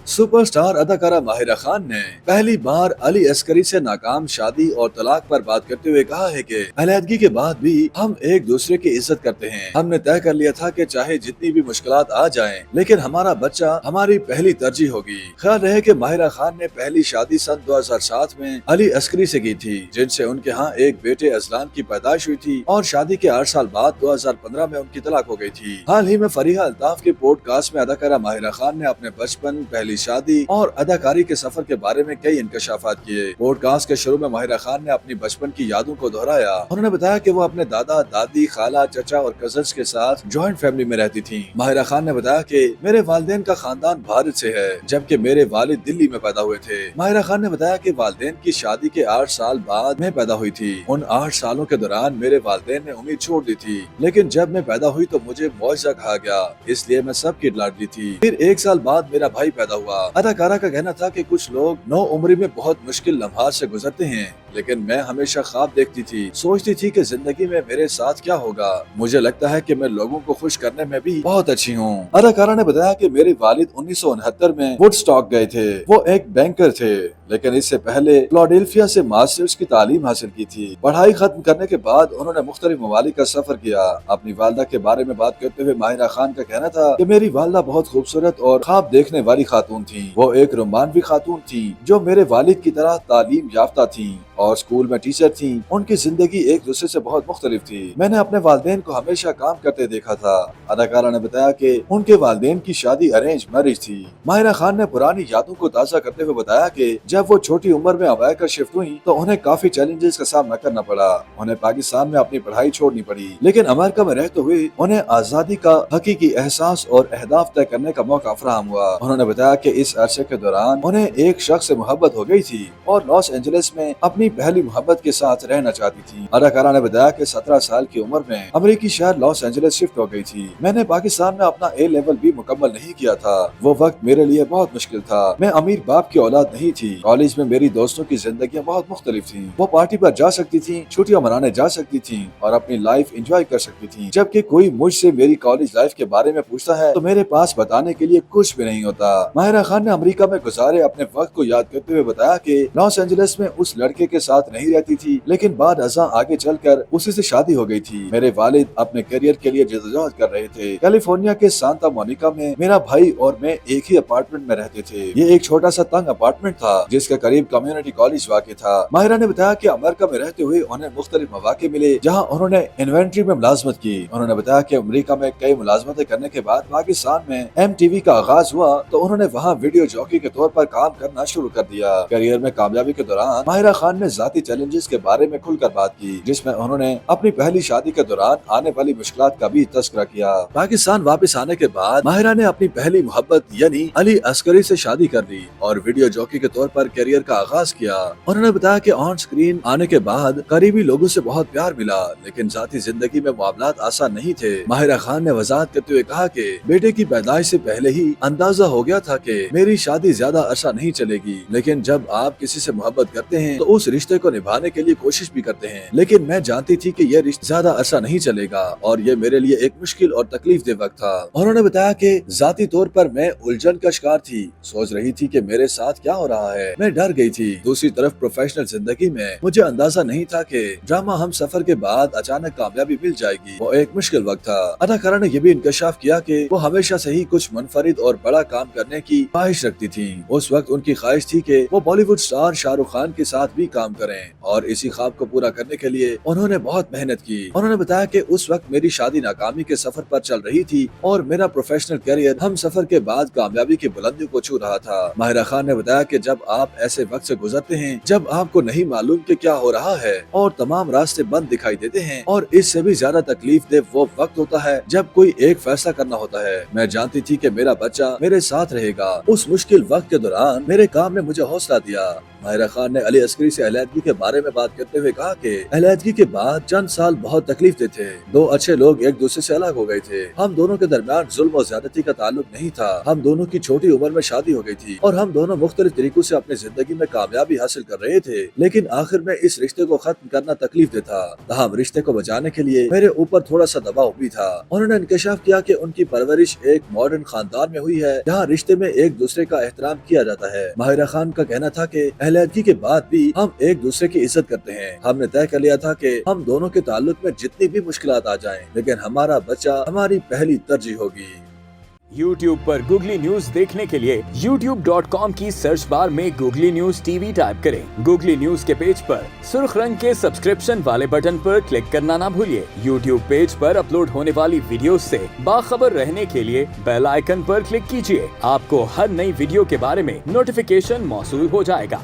Super star अदाकारा माहिरा खान ने पहली बार अली अस्करी से नाकाम शादी और तलाक पर बात करते हुए कहा है कि अलहदगी के बाद भी हम एक दूसरे की इज्जत करते हैं। हमने तय कर लिया था कि चाहे जितनी भी मुश्किलात आ जाएं, लेकिन हमारा बच्चा हमारी पहली तरजीह होगी। ख्याल रहे कि माहिरा खान ने पहली शादी सन 2007 में अली अस्करी से की थी, जिनसे उनके यहाँ एक बेटे अजलान की पैदाइश हुई थी और शादी के 8 साल बाद 2015 में उनकी तलाक हो गई थी। हाल ही में फरीहा अल्ताफ के पॉडकास्ट में अदाकारा माहिरा खान ने अपने बचपन, पहली शादी और अदाकारी के सफर के बारे में कई इंकशाफात किए। पॉडकास्ट के शुरू में माहिरा खान ने अपनी बचपन की यादों को दोहराया। उन्होंने बताया कि वो अपने दादा, दादी, खाला, चचा और कजन्स के साथ जॉइंट फैमिली में रहती थी। माहिरा खान ने बताया कि मेरे वालिदैन का खानदान भारत से है, जबकि मेरे वालिद दिल्ली में पैदा हुए थे। माहिरा खान ने बताया कि वालिदैन की शादी के 8 साल बाद मैं पैदा हुई थी। उन 8 सालों के दौरान मेरे वालिदैन ने उम्मीद छोड़ दी थी, लेकिन जब मैं पैदा हुई तो मुझे मौजज़ा कहा गया, इसलिए मैं सबकी लाडली थी। फिर 1 साल बाद मेरा भाई पैदा हुआ। अदाकारा का कहना था कि कुछ लोग नौ उम्री में बहुत मुश्किल लम्हात से गुजरते हैं, लेकिन मैं हमेशा ख्वाब देखती थी, सोचती थी कि जिंदगी में मेरे साथ क्या होगा। मुझे लगता है कि मैं लोगों को खुश करने में भी बहुत अच्छी हूँ। अदाकारा ने बताया कि मेरे वालिद 1969 में वुडस्टॉक गए थे। वो एक बैंकर थे, लेकिन इससे पहले फिलाडेल्फिया से मास्टर्स की तालीम हासिल की थी। पढ़ाई खत्म करने के बाद उन्होंने मुख्तलिफ ममालिक का सफर किया। अपनी वालदा के बारे में बात करते हुए माहिरा खान का कहना था कि मेरी वालदा बहुत खूबसूरत और ख्वाब देखने वाली खातून थी। वो एक रोमानवी खातून थी जो मेरे वालिद की तरह तालीम याफ्ता थी और स्कूल में टीचर थी। उनकी जिंदगी एक दूसरे से बहुत मुख्तलिफ थी। मैंने अपने वालिदैन को हमेशा काम करते देखा था। अदाकारा ने बताया कि उनके वालिदैन की शादी अरेंज मैरिज थी। माहिरा खान ने पुरानी यादों को ताज़ा करते हुए बताया कि जब वो छोटी उम्र में अमेरिका शिफ्ट हुई तो उन्हें काफी चैलेंजेस का सामना करना पड़ा। उन्हें पाकिस्तान में अपनी पढ़ाई छोड़नी पड़ी, लेकिन अमेरिका में रहते हुए उन्हें आजादी का हकीकी एहसास और अहदाफ तय करने का मौका फराहम हुआ। उन्होंने बताया कि इस अरसे के दौरान उन्हें एक शख्स से मोहब्बत हो गई थी और लॉस एंजलिस में अपनी पहली मोहब्बत के साथ रहना चाहती थी। अदाकारा ने बताया कि 17 साल की उम्र में अमेरिकी शहर लॉस एंजलिस शिफ्ट हो गई थी। मैंने पाकिस्तान में अपना A लेवल भी मुकम्मल नहीं किया था। वो वक्त मेरे लिए बहुत मुश्किल था। मैं अमीर बाप की औलाद नहीं थी। कॉलेज में मेरी दोस्तों की जिंदगियां बहुत मुख्तलिफ थी। वो पार्टी पर जा सकती थी, छुट्टियां मनाने जा सकती थी और अपनी लाइफ एंजॉय कर सकती थी। जबकि कोई मुझसे मेरी कॉलेज लाइफ के बारे में पूछता है तो मेरे पास बताने के लिए कुछ भी नहीं होता। माहिरा खान ने अमेरिका में गुजारे अपने वक्त को याद करते हुए बताया कि लॉस एंजलिस में उस लड़के के साथ नहीं रहती थी, लेकिन बाद अज़ा आगे चलकर उसी से शादी हो गई थी। मेरे वालिद अपने करियर के लिए जद्दोजहद कर रहे थे। कैलिफोर्निया के सांता मोनिका में मेरा भाई और मैं एक ही अपार्टमेंट में रहते थे। ये एक छोटा सा तंग अपार्टमेंट था जिसके करीब कम्युनिटी कॉलेज वाक़ था। माहिरा ने बताया कि अमेरिका में रहते हुए उन्हें मुख्तलिफ मौके मिले जहाँ उन्होंने इन्वेंट्री में मुलाजमत की। उन्होंने बताया कि अमेरिका में कई मुलाजमतें करने के बाद पाकिस्तान में MTV का आगाज हुआ तो उन्होंने वहाँ वीडियो जॉकी के तौर पर काम करना शुरू कर दिया। करियर में कामयाबी के दौरान माहिरा खान ने जाती चैलेंजेस के बारे में खुलकर बात की, जिसमें उन्होंने अपनी पहली शादी के दौरान आने वाली मुश्किलात का भी तज़किरा किया। पाकिस्तान वापस आने के बाद माहिरा ने अपनी पहली मोहब्बत यानी अली अस्करी से शादी कर ली और वीडियो जॉकी के तौर पर करियर का आगाज किया। उन्होंने बताया कि ऑन स्क्रीन आने के बाद करीबी लोगों से बहुत प्यार मिला, लेकिन जाती जिंदगी में मामलात आसान नहीं थे। माहिरा खान ने वजाहत करते हुए कहा कि बेटे की पैदाइश से पहले ही अंदाजा हो गया था कि मेरी शादी ज्यादा अरसा नहीं चलेगी, लेकिन जब आप किसी से मोहब्बत करते हैं तो उस रिश्ते को निभाने के लिए कोशिश भी करते हैं। लेकिन मैं जानती थी कि यह रिश्ता ज्यादा अरसा नहीं चलेगा और ये मेरे लिए एक मुश्किल और तकलीफ दे वक्त था। उन्होंने बताया कि जाती तौर पर मैं उलझन का शिकार थी, सोच रही थी कि मेरे साथ क्या हो रहा है। मैं डर गई थी। दूसरी तरफ प्रोफेशनल जिंदगी में मुझे अंदाजा नहीं था कि ड्रामा हम सफर के बाद अचानक कामयाबी मिल जाएगी। वो एक मुश्किल वक्त था। अदाकारा ने यह भी इंकशाफ किया कि वो हमेशा से ही कुछ मुनफरिद और बड़ा काम करने की ख्वाहिश रखती थी। उस वक्त उनकी ख्वाहिश थी कि वो बॉलीवुड स्टार शाहरुख खान के साथ भी काम करें और इसी ख्वाब को पूरा करने के लिए उन्होंने बहुत मेहनत की। उन्होंने बताया कि उस वक्त मेरी शादी नाकामी के सफर पर चल रही थी और मेरा प्रोफेशनल करियर हम सफर के बाद कामयाबी की बुलंदियों को छू रहा था। माहिरा खान ने बताया कि जब आप ऐसे वक्त से गुजरते हैं जब आपको नहीं मालूम कि क्या हो रहा है और तमाम रास्ते बंद दिखाई देते हैं और इससे भी ज्यादा तकलीफ दे वो वक्त होता है जब कोई एक फैसला करना होता है। मैं जानती थी कि मेरा बच्चा मेरे साथ रहेगा। उस मुश्किल वक्त के दौरान मेरे काम ने मुझे हौसला दिया। माहिरा खान ने अली अस्करी से अलहदगी के बारे में बात करते हुए कहा कि अलहदगी के बाद चंद साल बहुत तकलीफ दे थे। दो अच्छे लोग एक दूसरे से अलग हो गए थे। हम दोनों के दरमियान जुल्म और ज्यादती का ताल्लुक नहीं था। हम दोनों की छोटी उम्र में शादी हो गई थी और हम दोनों मुख्तलिफ तरीकों से अपनी जिंदगी में कामयाबी हासिल कर रहे थे, लेकिन आखिर में इस रिश्ते को खत्म करना तकलीफ दे था। तहम रिश्ते को बचाने के लिए मेरे ऊपर थोड़ा सा दबाव भी था। उन्होंने इंकशाफ किया कि उनकी परवरिश एक मॉडर्न खानदान में हुई है जहाँ रिश्ते में एक दूसरे का एहतराम किया जाता है। माहिरा खान का कहना था कि अलहदगी के बाद भी हम एक दूसरे की इज्जत करते हैं। हमने तय कर लिया था कि हम दोनों के ताल्लुक में जितनी भी मुश्किलात आ जाएं, लेकिन हमारा बच्चा हमारी पहली तरजीह होगी। YouTube पर गूगली न्यूज देखने के लिए youtube.com की सर्च बार में गूगली न्यूज टीवी टाइप करें। गूगली न्यूज के पेज पर सुर्ख रंग के सब्सक्रिप्शन वाले बटन पर क्लिक करना ना भूलिए। YouTube पेज पर अपलोड होने वाली वीडियोस से बाखबर रहने के लिए बेल आइकन पर क्लिक कीजिए। आपको हर नई वीडियो के बारे में नोटिफिकेशन मौसूल हो जाएगा।